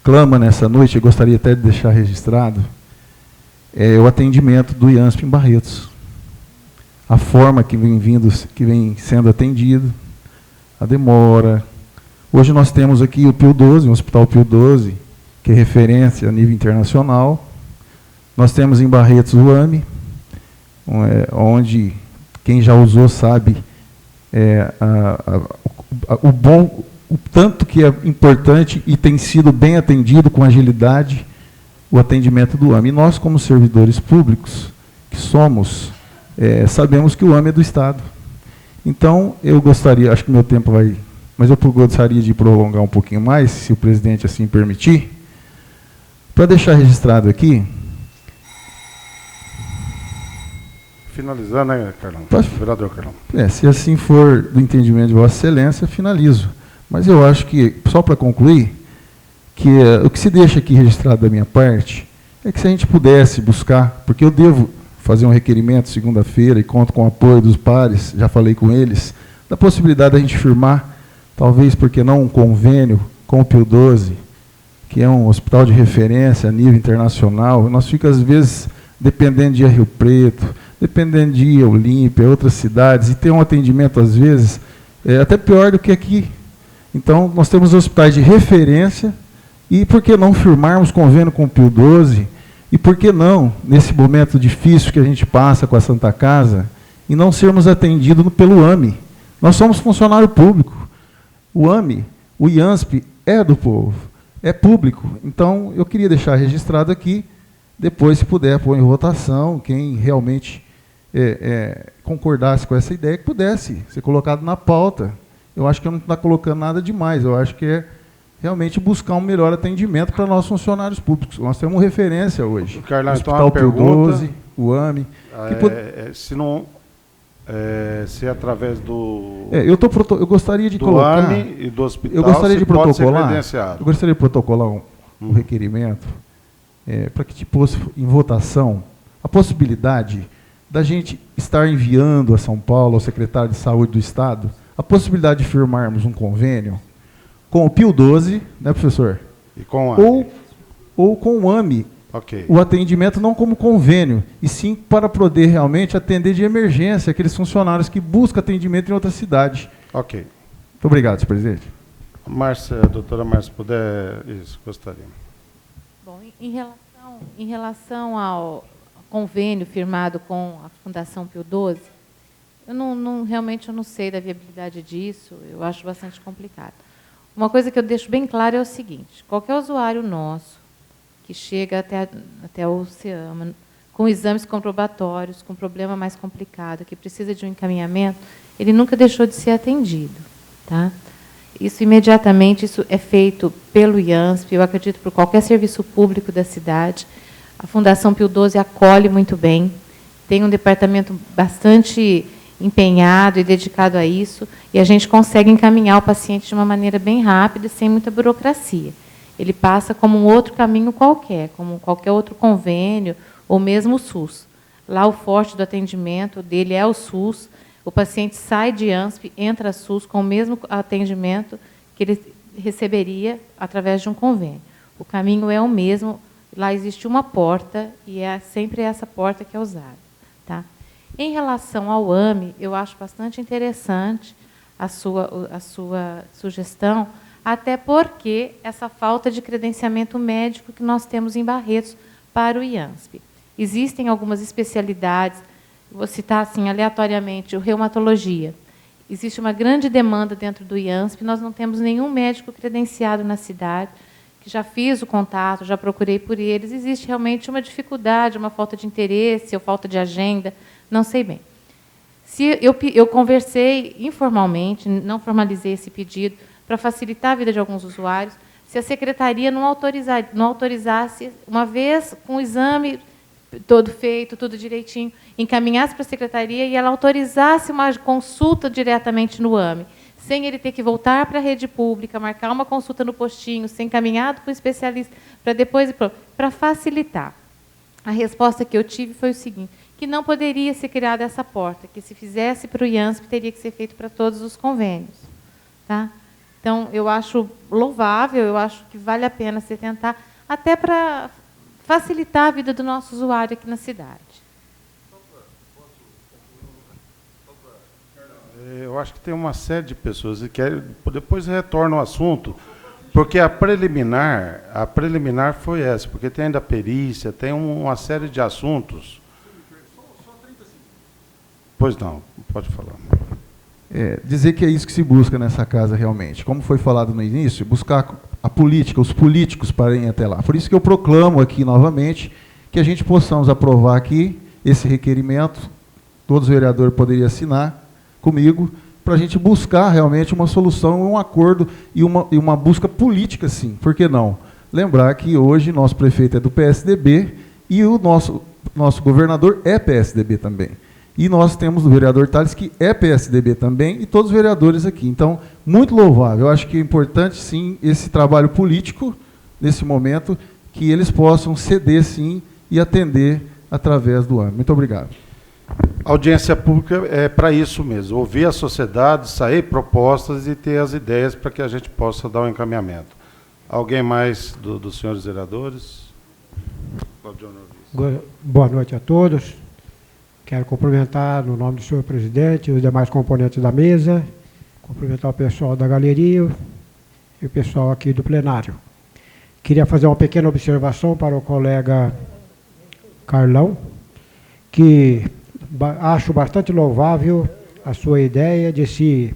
clama nessa noite, eu gostaria até de deixar registrado, o atendimento do IANSP em Barretos. A forma que vem sendo atendido, a demora. Hoje nós temos aqui o Pio 12, o Hospital Pio 12, que é referência a nível internacional. Nós temos em Barretos o AME, onde quem já usou sabe o tanto que é importante e tem sido bem atendido com agilidade o atendimento do AME. E nós, como servidores públicos, que somos, sabemos que o AME é do Estado. Então, eu gostaria, acho que meu tempo vai... Mas eu gostaria de prolongar um pouquinho mais, se o presidente assim permitir, para deixar registrado aqui... Finalizando, né, Carlão? Vereador Carlão. Se assim for do entendimento de Vossa Excelência, finalizo. Mas eu acho que, só para concluir, que o que se deixa aqui registrado da minha parte é que se a gente pudesse buscar, porque eu devo fazer um requerimento segunda-feira e conto com o apoio dos pares, já falei com eles, da possibilidade da gente firmar, talvez, porque não, um convênio com o Pio 12, que é um hospital de referência a nível internacional. Nós ficamos, às vezes, dependendo de Rio Preto, dependendo de Olímpia, outras cidades, e tem um atendimento, às vezes, até pior do que aqui. Então, nós temos hospitais de referência, e por que não firmarmos convênio com o Pio 12? E por que não, nesse momento difícil que a gente passa com a Santa Casa, e não sermos atendidos pelo AME? Nós somos funcionário público. O AME, o IANSP, é do povo, é público. Então, eu queria deixar registrado aqui, depois, se puder, pôr em votação, quem realmente concordasse com essa ideia, que pudesse ser colocado na pauta. Eu acho que eu não estou colocando nada demais, eu acho que é realmente buscar um melhor atendimento para nossos funcionários públicos. Nós temos referência hoje. Carlão, o Hospital Pio 12, o AME. Se é através do... eu gostaria de colocar... Do AME e do hospital, eu gostaria de protocolar, credenciado. eu gostaria de protocolar um requerimento para que pôs em votação a possibilidade da gente estar enviando a São Paulo, ao secretário de Saúde do Estado, a possibilidade de firmarmos um convênio com o Pio 12, né, professor? E com o AME. Ou com o AME. Okay. O atendimento não como convênio, e sim para poder realmente atender de emergência aqueles funcionários que buscam atendimento em outra cidade. Ok. Muito obrigado, senhor presidente. Doutora Márcia, puder... Isso, gostaria. Bom, em relação ao convênio firmado com a Fundação Pio 12, realmente eu não sei da viabilidade disso, eu acho bastante complicado. Uma coisa que eu deixo bem claro é o seguinte: qualquer usuário nosso que chega até o CEAMA com exames comprobatórios, com problema mais complicado, que precisa de um encaminhamento, ele nunca deixou de ser atendido. Tá? Isso, imediatamente, isso é feito pelo IANSP, eu acredito, por qualquer serviço público da cidade. A Fundação Pio XII acolhe muito bem, tem um departamento bastante empenhado e dedicado a isso, e a gente consegue encaminhar o paciente de uma maneira bem rápida, sem muita burocracia. Ele passa como um outro caminho qualquer, como qualquer outro convênio, ou mesmo o SUS. Lá o forte do atendimento dele é o SUS, o paciente sai de IANSP, entra SUS com o mesmo atendimento que ele receberia através de um convênio. O caminho é o mesmo, lá existe uma porta, e é sempre essa porta que é usada. Tá? Em relação ao AME, eu acho bastante interessante a sua sugestão, até porque essa falta de credenciamento médico que nós temos em Barretos para o IANSP. Existem algumas especialidades, vou citar assim, aleatoriamente, o reumatologia. Existe uma grande demanda dentro do IANSP, nós não temos nenhum médico credenciado na cidade, que já fiz o contato, já procurei por eles, existe realmente uma dificuldade, uma falta de interesse, ou falta de agenda, não sei bem. Eu conversei informalmente, não formalizei esse pedido, para facilitar a vida de alguns usuários, se a secretaria não autorizasse, uma vez com o exame todo feito, tudo direitinho, encaminhasse para a secretaria e ela autorizasse uma consulta diretamente no AME, sem ele ter que voltar para a rede pública, marcar uma consulta no postinho, ser encaminhado para o especialista, para depois, para facilitar. A resposta que eu tive foi o seguinte, que não poderia ser criada essa porta, que se fizesse para o IANSP, teria que ser feito para todos os convênios. Tá? Então, eu acho louvável, eu acho que vale a pena se tentar, até para facilitar a vida do nosso usuário aqui na cidade. Eu acho que tem uma série de pessoas que querem, depois retorna ao assunto, porque a preliminar foi essa, porque tem ainda a perícia, tem uma série de assuntos. Pois não, pode falar. Dizer que é isso que se busca nessa casa realmente. Como foi falado no início, buscar a política, os políticos para irem até lá. Por isso que eu proclamo aqui novamente que a gente possamos aprovar aqui esse requerimento, todos os vereadores poderiam assinar comigo, para a gente buscar realmente uma solução, um acordo e uma busca política, sim. Por que não? Lembrar que hoje nosso prefeito é do PSDB e o nosso governador é PSDB também. E nós temos o vereador Tales, que é PSDB também, e todos os vereadores aqui. Então, muito louvável. Eu acho que é importante, sim, esse trabalho político, nesse momento, que eles possam ceder, sim, e atender através do AME. Muito obrigado. A audiência pública é para isso mesmo, ouvir a sociedade, sair propostas e ter as ideias para que a gente possa dar um encaminhamento. Alguém mais dos senhores vereadores? Boa noite a todos. Quero cumprimentar, no nome do senhor presidente, os demais componentes da mesa, cumprimentar o pessoal da galeria e o pessoal aqui do plenário. Queria fazer uma pequena observação para o colega Carlão, que acho bastante louvável a sua ideia de se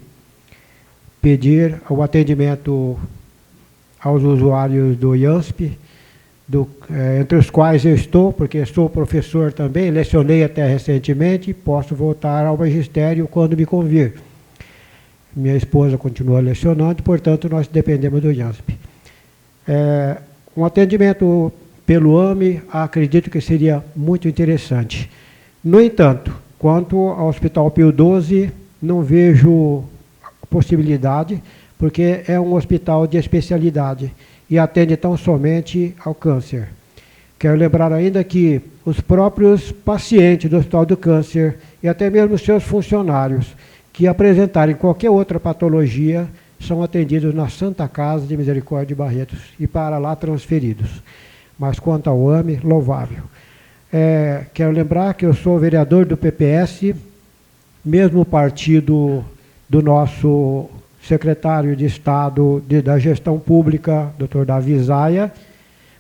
pedir o atendimento aos usuários do IANSP, entre os quais eu estou, porque sou professor também, lecionei até recentemente e posso voltar ao magistério quando me convir. Minha esposa continua lecionando, portanto, nós dependemos do IANSP. Um atendimento pelo AME, acredito que seria muito interessante. No entanto, quanto ao Hospital Pio XII, não vejo possibilidade, porque é um hospital de especialidade e atende tão somente ao câncer. Quero lembrar ainda que os próprios pacientes do Hospital do Câncer e até mesmo seus funcionários que apresentarem qualquer outra patologia são atendidos na Santa Casa de Misericórdia de Barretos e para lá transferidos. Mas quanto ao AME, louvável. Quero lembrar que eu sou vereador do PPS, mesmo partido do nosso secretário de Estado da Gestão Pública, Dr. Davi Zaia,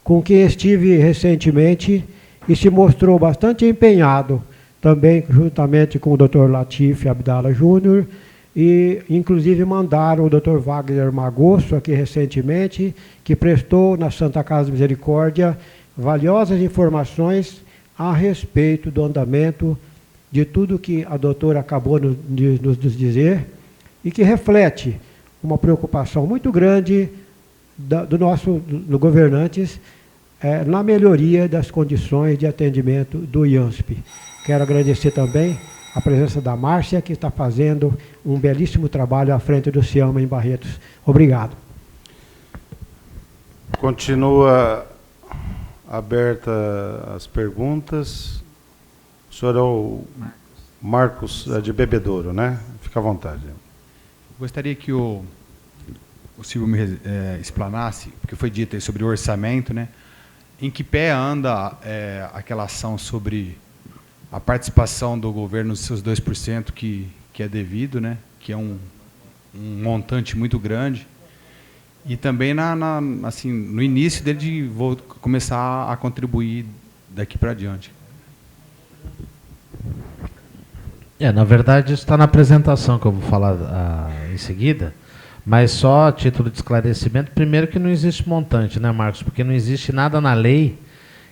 com quem estive recentemente e se mostrou bastante empenhado, também juntamente com o Dr. Latif Abdala Júnior, e inclusive mandaram o Dr. Wagner Magosso aqui recentemente, que prestou na Santa Casa de Misericórdia valiosas informações a respeito do andamento de tudo que a doutora acabou de nos dizer e que reflete uma preocupação muito grande do governantes na melhoria das condições de atendimento do IANSP. Quero agradecer também a presença da Márcia, que está fazendo um belíssimo trabalho à frente do CIAMA em Barretos. Obrigado. Continua aberta as perguntas. O senhor é o Marcos de Bebedouro, né? Fica à vontade. Gostaria que o Silvio me explanasse, porque foi dito aí sobre o orçamento, né? Em que pé anda aquela ação sobre a participação do governo nos seus 2% que é devido, né? Que é um montante muito grande. E também assim, no início dele de começar a contribuir daqui para diante. Na verdade, isso está na apresentação que eu vou falar em seguida, mas só a título de esclarecimento, primeiro que não existe montante, né, Marcos? Porque não existe nada na lei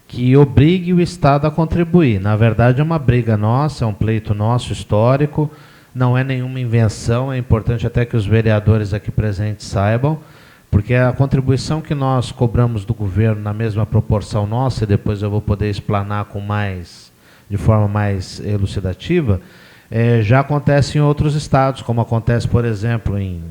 que obrigue o Estado a contribuir. Na verdade, é uma briga nossa, é um pleito nosso histórico, não é nenhuma invenção, é importante até que os vereadores aqui presentes saibam, porque a contribuição que nós cobramos do governo na mesma proporção nossa, e depois eu vou poder explanar de forma mais elucidativa, já acontece em outros estados, como acontece, por exemplo, em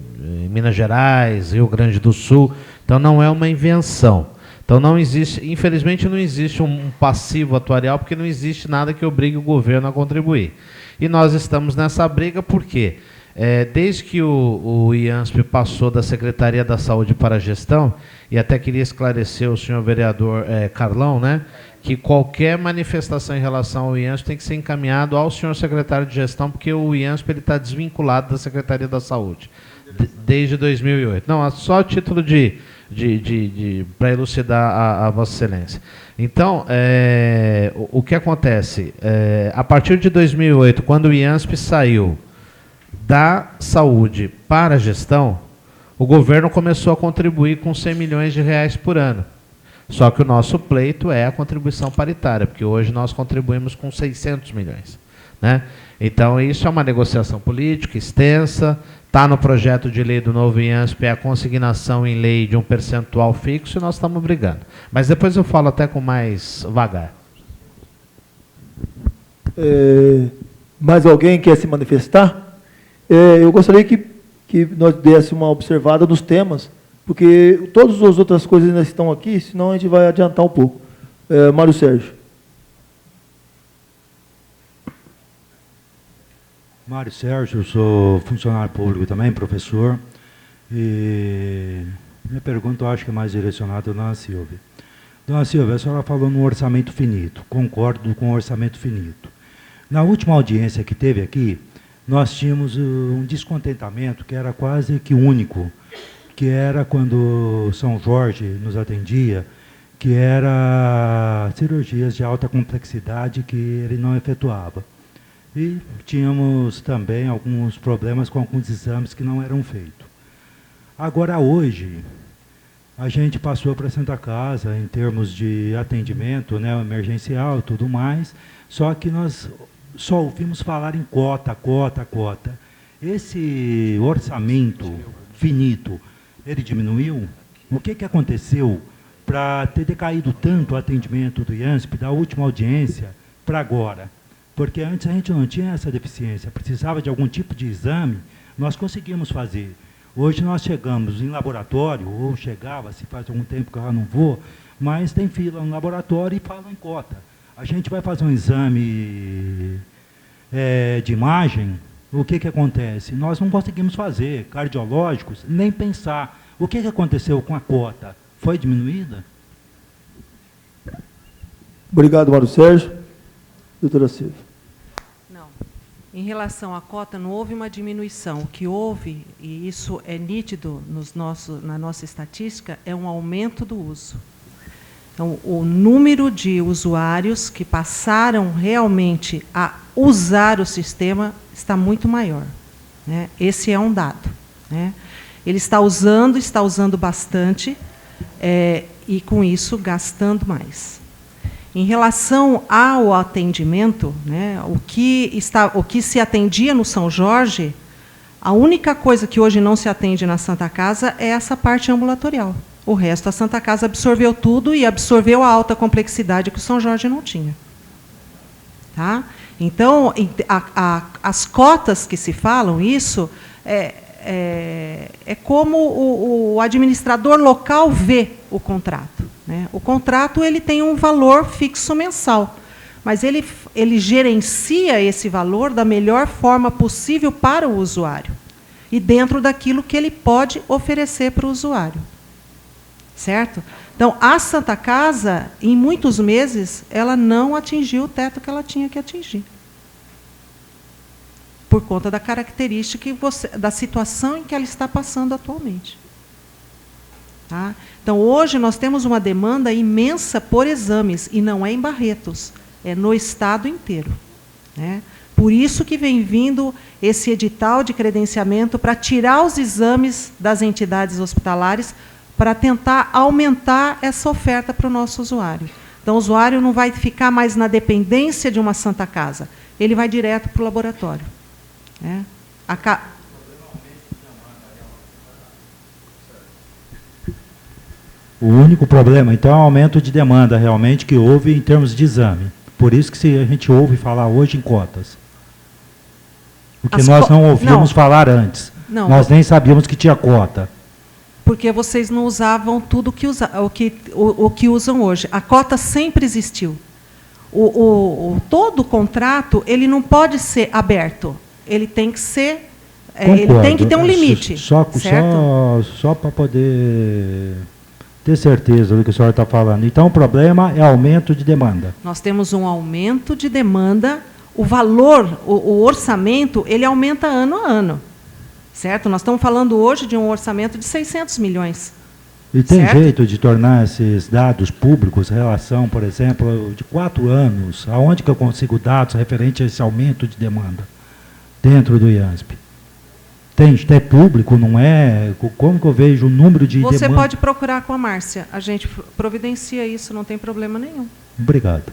Minas Gerais, Rio Grande do Sul. Então, não é uma invenção. Então, não existe, infelizmente, não existe um passivo atuarial, porque não existe nada que obrigue o governo a contribuir. E nós estamos nessa briga por quê? Desde que o IANSP passou da Secretaria da Saúde para a gestão, e até queria esclarecer o senhor vereador Carlão, né, que qualquer manifestação em relação ao IANSP tem que ser encaminhado ao senhor secretário de gestão, porque o IANSP está desvinculado da Secretaria da Saúde, desde 2008. Não, só a título para elucidar a Vossa Excelência. Então, o que acontece? A partir de 2008, quando o IANSP saiu da saúde para a gestão, o governo começou a contribuir com 100 milhões de reais por ano. Só que o nosso pleito é a contribuição paritária, porque hoje nós contribuímos com 600 milhões. Né? Então, isso é uma negociação política extensa, está no projeto de lei do novo IANSP, é a consignação em lei de um percentual fixo, e nós estamos brigando. Mas depois eu falo até com mais vagar. Mais alguém quer se manifestar? Eu gostaria que nós desse uma observada nos temas, porque todas as outras coisas ainda estão aqui, senão a gente vai adiantar um pouco. Mário Sérgio. Mário Sérgio, sou funcionário público também, professor. E minha pergunta, eu acho que é mais direcionada à dona Silvia. Dona Silvia, a senhora falou no orçamento finito. Concordo com o orçamento finito. Na última audiência que teve aqui, nós tínhamos um descontentamento que era quase que único, que era quando São Jorge nos atendia, que era cirurgias de alta complexidade que ele não efetuava. E tínhamos também alguns problemas com alguns exames que não eram feitos. Agora, hoje, a gente passou para a Santa Casa em termos de atendimento, né, emergencial e tudo mais, só que nós só ouvimos falar em cota. Esse orçamento finito, ele diminuiu? O que aconteceu para ter decaído tanto o atendimento do IANSP da última audiência para agora? Porque antes a gente não tinha essa deficiência, precisava de algum tipo de exame, nós conseguimos fazer. Hoje nós chegamos em laboratório, ou chegava, se faz algum tempo que eu já não vou, mas tem fila no laboratório e falam em cota. A gente vai fazer um exame de imagem, o que acontece? Nós não conseguimos fazer cardiológicos, nem pensar. O que aconteceu com a cota? Foi diminuída? Obrigado, Mário Sérgio. Doutora Silvia. Não. Em relação à cota, não houve uma diminuição. O que houve, e isso é nítido na nossa estatística, é um aumento do uso. Então, o número de usuários que passaram realmente a usar o sistema está muito maior. Né? Esse é um dado. Né? Ele está usando bastante, e, com isso, gastando mais. Em relação ao atendimento, né, o que se atendia no São Jorge, a única coisa que hoje não se atende na Santa Casa é essa parte ambulatorial. O resto, a Santa Casa absorveu tudo e absorveu a alta complexidade que o São Jorge não tinha. Tá? Então, as cotas que se falam, isso é como o administrador local vê o contrato. Né? O contrato ele tem um valor fixo mensal, mas ele gerencia esse valor da melhor forma possível para o usuário e dentro daquilo que ele pode oferecer para o usuário. Certo? Então, a Santa Casa, em muitos meses, ela não atingiu o teto que ela tinha que atingir. Por conta da característica da situação em que ela está passando atualmente. Tá? Então, hoje, nós temos uma demanda imensa por exames, e não é em Barretos, é no estado inteiro. Né? Por isso que vem vindo esse edital de credenciamento para tirar os exames das entidades hospitalares para tentar aumentar essa oferta para o nosso usuário. Então, o usuário não vai ficar mais na dependência de uma Santa Casa, ele vai direto para o laboratório. Né? O único problema, então, é o aumento de demanda realmente que houve em termos de exame. Por isso que a gente ouve falar hoje em cotas. Porque nós não ouvíamos falar antes. Não, nós nem sabíamos que tinha cota. Porque vocês não usavam tudo o que usam hoje. A cota sempre existiu. Todo contrato ele não pode ser aberto. Ele tem que ser. Ele tem que ter um limite. Só para poder ter certeza do que a senhora está falando. Então, o problema é aumento de demanda. Nós temos um aumento de demanda. O valor, o orçamento, ele aumenta ano a ano. Certo? Nós estamos falando hoje de um orçamento de 600 milhões. E tem jeito de tornar esses dados públicos, relação, por exemplo, de 4 anos, aonde que eu consigo dados referentes a esse aumento de demanda dentro do IANSP? Tem público, não é? Como que eu vejo o número de demanda? Você pode procurar com a Márcia. A gente providencia isso, não tem problema nenhum. Obrigado.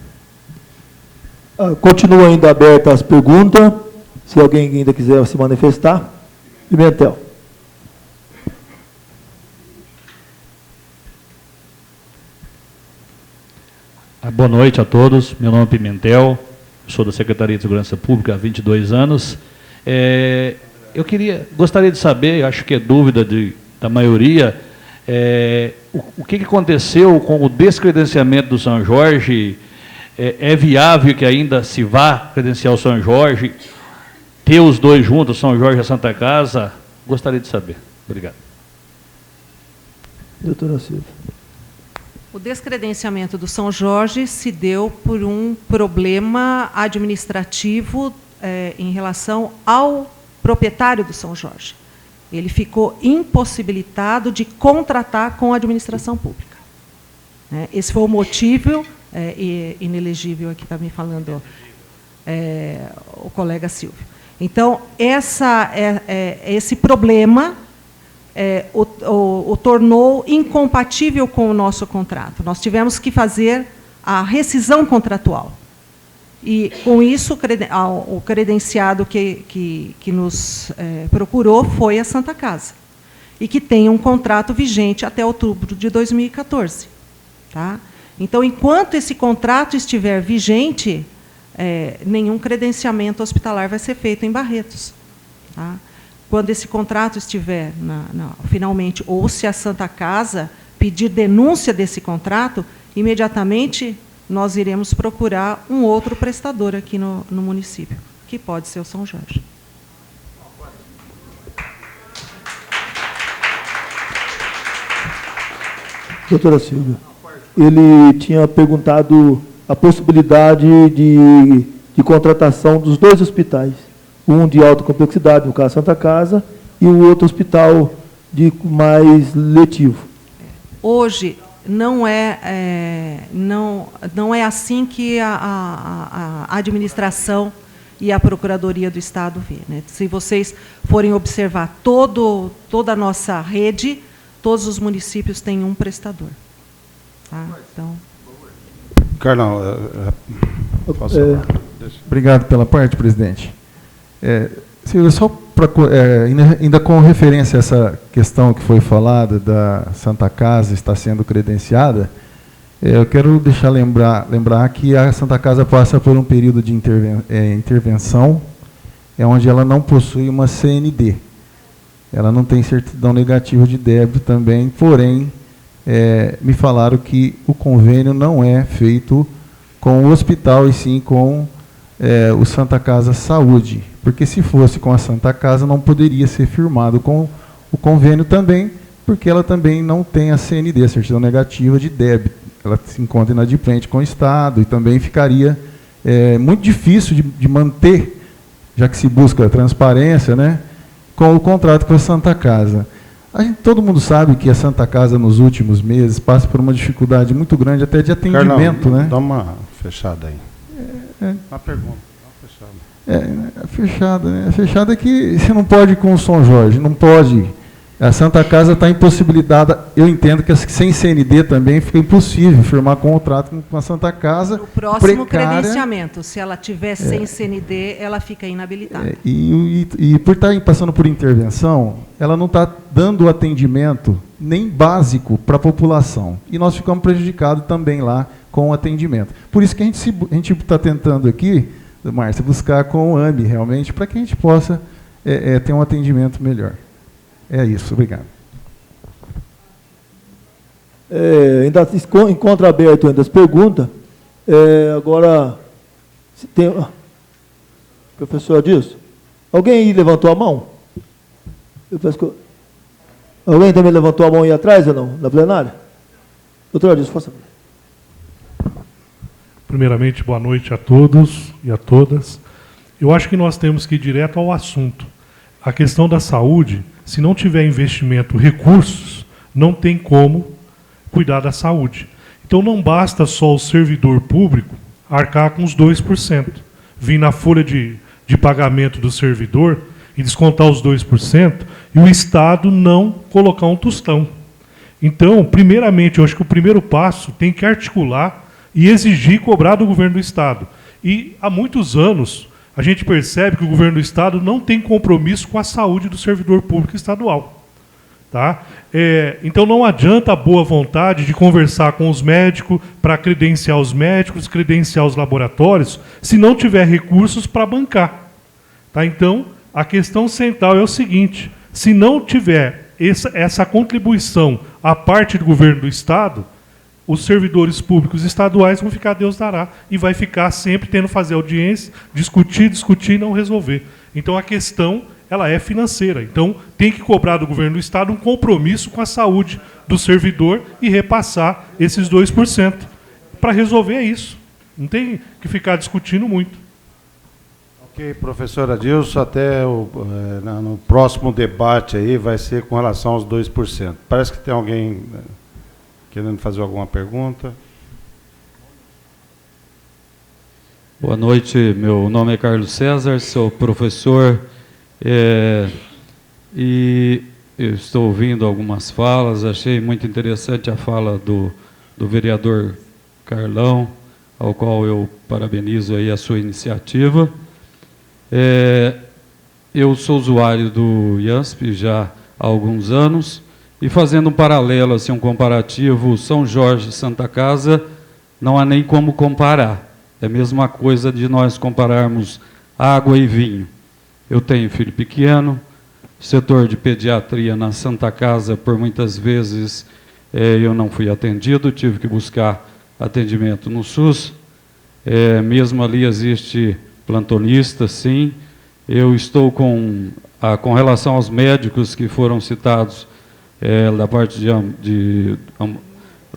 Continua ainda aberta as perguntas, se alguém ainda quiser se manifestar. Pimentel. Boa noite a todos. Meu nome é Pimentel, sou da Secretaria de Segurança Pública há 22 anos. Eu gostaria de saber, acho que é dúvida da maioria, o que aconteceu com o descredenciamento do São Jorge? É viável que ainda se vá credenciar o São Jorge? Ter os dois juntos, São Jorge e a Santa Casa? Gostaria de saber. Obrigado. Doutora Silvia. O descredenciamento do São Jorge se deu por um problema administrativo em relação ao proprietário do São Jorge. Ele ficou impossibilitado de contratar com a administração pública. Esse foi o motivo, inelegível aqui está me falando o colega Silvio. Então, esse problema o tornou incompatível com o nosso contrato. Nós tivemos que fazer a rescisão contratual. E, com isso, o credenciado que nos procurou foi a Santa Casa, e que tem um contrato vigente até outubro de 2014. Tá? Então, enquanto esse contrato estiver vigente, nenhum credenciamento hospitalar vai ser feito em Barretos. Tá? Quando esse contrato estiver, finalmente, ou se a Santa Casa pedir denúncia desse contrato, imediatamente nós iremos procurar um outro prestador aqui no município, que pode ser o São Jorge. Doutora Silvia, ele tinha perguntado a possibilidade de contratação dos dois hospitais, um de alta complexidade, no caso Santa Casa, e o outro hospital de mais letivo. Hoje não é assim que a administração e a Procuradoria do Estado vê. Né? Se vocês forem observar toda a nossa rede, todos os municípios têm um prestador. Tá? Então, Carlão, posso falar? Obrigado pela parte, presidente. Silvio, só ainda com referência a essa questão que foi falada da Santa Casa está sendo credenciada, eu quero deixar lembrar que a Santa Casa passa por um período de intervenção, onde ela não possui uma CND. Ela não tem certidão negativa de débito também, porém, me falaram que o convênio não é feito com o hospital, e sim com o Santa Casa Saúde, porque se fosse com a Santa Casa não poderia ser firmado com o convênio também, porque ela também não tem a CND, a certidão negativa de débito. Ela se encontra inadimplente com o Estado e também ficaria muito difícil de manter, já que se busca a transparência, né, com o contrato com a Santa Casa. Todo mundo sabe que a Santa Casa, nos últimos meses, passa por uma dificuldade muito grande até de atendimento. Carlão, né? Dá uma fechada aí. Uma pergunta. Fechada, né? Fechada é que você não pode ir com o São Jorge, não pode. A Santa Casa está impossibilitada. Eu entendo que sem CND também fica impossível firmar contrato com a Santa Casa. O próximo precária, credenciamento, se ela tiver sem CND, ela fica inabilitada. E por estar passando por intervenção, ela não está dando atendimento nem básico para a população. E nós ficamos prejudicados também lá com o atendimento. Por isso que a gente está tentando aqui, Márcia, buscar com o AME realmente, para que a gente possa ter um atendimento melhor. É isso, obrigado. Ainda encontra aberto ainda as perguntas. Agora, se tem... Professor Adilson, alguém aí levantou a mão? Alguém também levantou a mão aí atrás ou não, na plenária? Doutor Adilson, faça. Primeiramente, boa noite a todos e a todas. Eu acho que nós temos que ir direto ao assunto. A questão da saúde, se não tiver investimento, recursos, não tem como cuidar da saúde. Então não basta só o servidor público arcar com os 2%. Vir na folha de pagamento do servidor e descontar os 2%, e o Estado não colocar um tostão. Então, primeiramente, eu acho que o primeiro passo tem que articular e exigir cobrar do governo do Estado. E há muitos anos a gente percebe que o governo do Estado não tem compromisso com a saúde do servidor público estadual. Tá? Então não adianta a boa vontade de conversar com os médicos para credenciar os médicos, credenciar os laboratórios, se não tiver recursos para bancar. Tá? Então, a questão central é o seguinte: se não tiver essa contribuição à parte do governo do Estado, os servidores públicos estaduais vão ficar Deus dará e vai ficar sempre tendo que fazer audiência, discutir e não resolver. Então a questão ela é financeira. Então tem que cobrar do governo do Estado um compromisso com a saúde do servidor e repassar esses 2%. Para resolver isso. Não tem que ficar discutindo muito. Ok, professor Adilson, até no próximo debate aí vai ser com relação aos 2%. Parece que tem alguém querendo fazer alguma pergunta. Boa noite, meu nome é Carlos César, sou professor e eu estou ouvindo algumas falas, achei muito interessante a fala do vereador Carlão, ao qual eu parabenizo aí a sua iniciativa. Eu sou usuário do IANSP já há alguns anos, e fazendo um paralelo, assim, um comparativo, São Jorge e Santa Casa, não há nem como comparar. É a mesma coisa de nós compararmos água e vinho. Eu tenho filho pequeno, setor de pediatria na Santa Casa, por muitas vezes eu não fui atendido, tive que buscar atendimento no SUS. Mesmo ali existe plantonista, sim. Eu estou com relação aos médicos que foram citados, da parte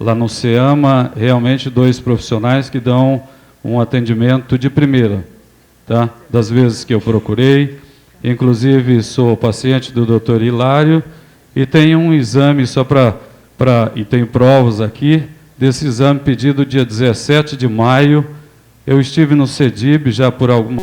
lá no CEAMA, realmente 2 profissionais que dão um atendimento de primeira, tá? Das vezes que eu procurei, inclusive sou paciente do Dr. Hilário e tenho um exame só e tenho provas aqui desse exame pedido dia 17 de maio. Eu estive no CEDIB já por algumas